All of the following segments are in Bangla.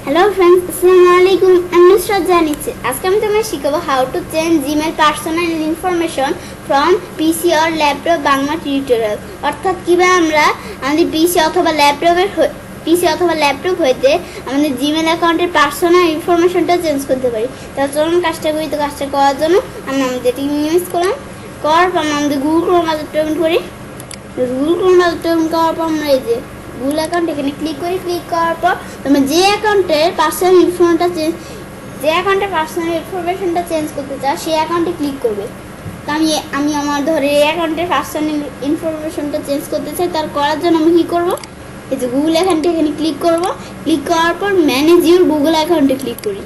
Hello friends, Assalamualaikum. I'm Nusrat Icche. আজকে আমি তোমাদের শিখাবো how to change Gmail personal information from PC or laptop Bangla tutorial. অর্থাৎ কিভাবে আমরা আমাদের PC অথবা ল্যাপটপ হইতে আমাদের জিমেল অ্যাকাউন্টের পার্সোনাল ইনফরমেশনটা চেঞ্জ করতে পারি। তাহলে চলুন কাজটা করি। তো কাজটা করার জন্য আমি আমাদের ইউজ করার পর আমাদের গুগল ক্রোম ব্রাউজারটা ওপেন করি। গুগল ক্রোম ব্রাউজারটা ওপেন করার পর আমরা এই যে গুগল অ্যাকাউন্ট এখানে ক্লিক করার পর তুমি যে অ্যাকাউন্টের পার্সোনাল ইনফরমেশনটা চেঞ্জ করতে চাও সেই অ্যাকাউন্টে ক্লিক করবে। তো আমি আমার ধরে এই অ্যাকাউন্টের পার্সোনাল ইনফরমেশনটা চেঞ্জ করতে চাই। তার করার জন্য আমি কী করবো, এই যে গুগল অ্যাকাউন্টে এখানে ক্লিক করবো। ক্লিক করার পর ম্যানেজ ইউর গুগল অ্যাকাউন্টে ক্লিক করি।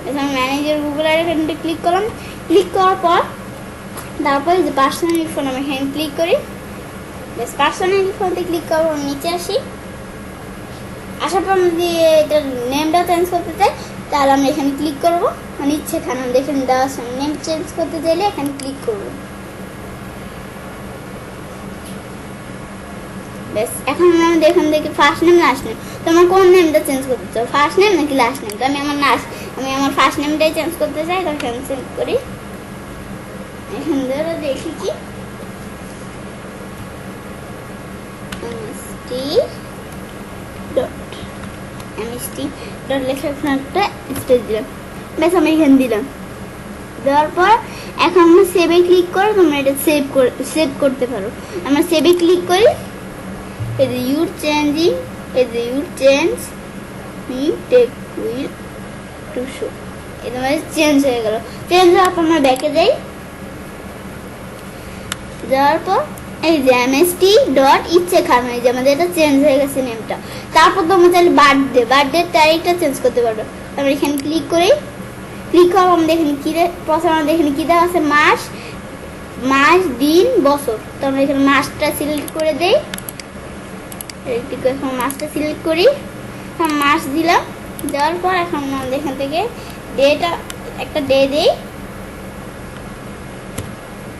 এখানে ম্যানেজ ইউর গুগল অ্যাকাউন্টে ক্লিক করলাম। ক্লিক করার পর তারপর যে পার্সোনাল ইনফো আমি এখানে ক্লিক করি। বেশ, পার্সোনাল ইনফোতে ক্লিক করবো, নিচে আসার পর যদি এটার নেমটাও চেঞ্জ করতে চাই তাহলে আমরা এখানে ক্লিক করবো। মানে ইচ্ছেখানে আমরা এখানে দেওয়া নেম চেঞ্জ করতে চাইলে এখানে ক্লিক করবো। বেশ, এখন আমাদের এখান থেকে ফার্স্ট নেম লাস্ট নেম, তোমার কোন নেমটা চেঞ্জ করতে চাও, ফার্স্ট নেম নাকি লাস্ট নেম? তো আমি আমার ফার্স্ট নেমটাই চেঞ্জ করতে চাই। তো এখানে চেঞ্জ করি। এখান ধরে দেখি কি লেখা একটা স্পেস দিলাম। বেশ, আমি এখানে দিলাম। দেওয়ার পর এখন আমরা সেভে ক্লিক করো। তোমরা এটা সেভ করতে পারো। আমরা সেভে ক্লিক করি। এই যে ইউর চেঞ্জিং, এই যে your change me take will to show, এটা আমাদের চেঞ্জ হয়ে গেল। চেঞ্জ হওয়ার পর আমরা ব্যাকে যাই। যাওয়ার পর এই যে mst.icche খান, এই যে আমাদের এটা চেঞ্জ হয়ে গেছে নেমটা। তারপর তোমরা চাইলে বার্থডে তারিখটা চেঞ্জ করতে পারো। আমরা এখানে ক্লিক করি। ক্লিক করার আমাদের এখানে প্রথমে আমাদের এখানে কী দেওয়া আছে, মাস দিন বছর। তো আমরা এখানে মাসটা সিলেক্ট করে দেই। এখন মাসটা সিলেক্ট করি, এখন মাস দিলাম। দেওয়ার পর এখন আমাদের এখান থেকে ডেটা একটা ডে দেই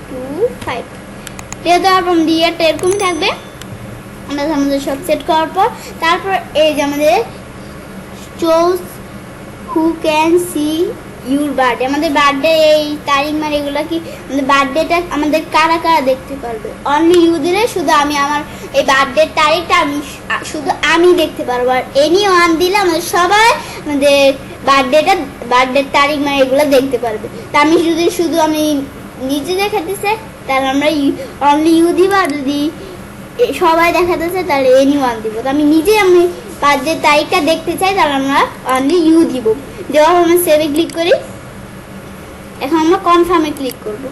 25। দেওয়ার পর ইয়ারটা এরকমই থাকবে। আমরা আমাদের সব সেট করার পর তারপর এই যে আমাদের choose who can see your birthday, আমাদের বার্থডে এই তারিখ মানে এগুলো কি আমাদের বার্থডেটা আমাদের কারা কারা দেখতে পারবে। অনলি ইউ দিলে শুধু আমি আমার এই বার্থডের তারিখটা আমি দেখতে পারবো। আর এনি ওয়ান দিলে আমাদের সবাই আমাদের বার্থডের তারিখ মানে এগুলো দেখতে পারবে। তা আমি শুধু আমি নিজে দেখাতে চাই তাহলে আমরা অনলি ইউ দিব। আর যদি সবাই দেখাতে চাই তাহলে এনি ওয়ান দিব। তো আমি বার্থডের তারিখটা দেখতে চাই তাহলে আমরা অনলি ইউ দিব। দেওয়ার আমরা সেভে ক্লিক করি। এখন আমরা কনফার্মে ক্লিক করব।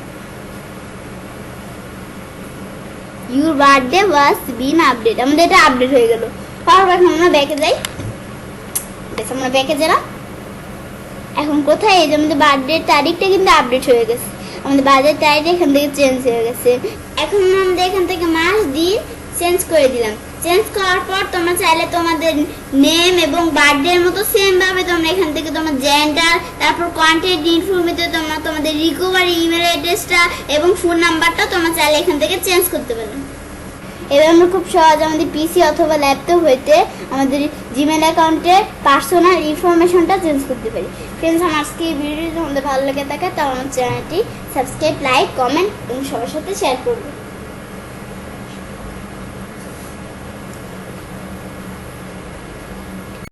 Your birthday was been updated, আমাদের এটা আপডেট হয়ে গেল। তারপর এখন আমরা ব্যাকে যাই। আমরা ব্যাকে গেলাম। এখন কোথায়, এই যে আমাদের বার্থডের তারিখটা কিন্তু আপডেট হয়ে গেছে। আমাদের বার্থডের তারিখটা এখান থেকে চেঞ্জ হয়ে গেছে। এখন আমাদের এখান থেকে মাস দিন চেঞ্জ করে দিলাম। চেঞ্জ করার পর তোমরা চাইলে তোমাদের নেম এবং বার্থডের মতো সেম ভাবে তোমরা এখান থেকে তোমার জেন্ডার, তারপর কন্ট্যাক্ট ইনফরমেশন, তোমরা তোমাদের রিকভারি ইমেল অ্যাড্রেসটা এবং ফোন নাম্বারটা তোমরা চাইলে এখান থেকে চেঞ্জ করতে পারো। এবার আমরা খুব সহজ আমাদের পিসি অথবা ল্যাপটপ হইতে আমাদের জিমেল অ্যাকাউন্টে পার্সোনাল ইনফরমেশনটা চেঞ্জ করতে পারি। ফ্রেন্ডস, আমার আজকে এই ভিডিওটি তোমাদের ভালো লেগে থাকে তাহলে আমার চ্যানেলটি সাবস্ক্রাইব, লাইক, কমেন্ট এবং সবার সাথে শেয়ার করবে।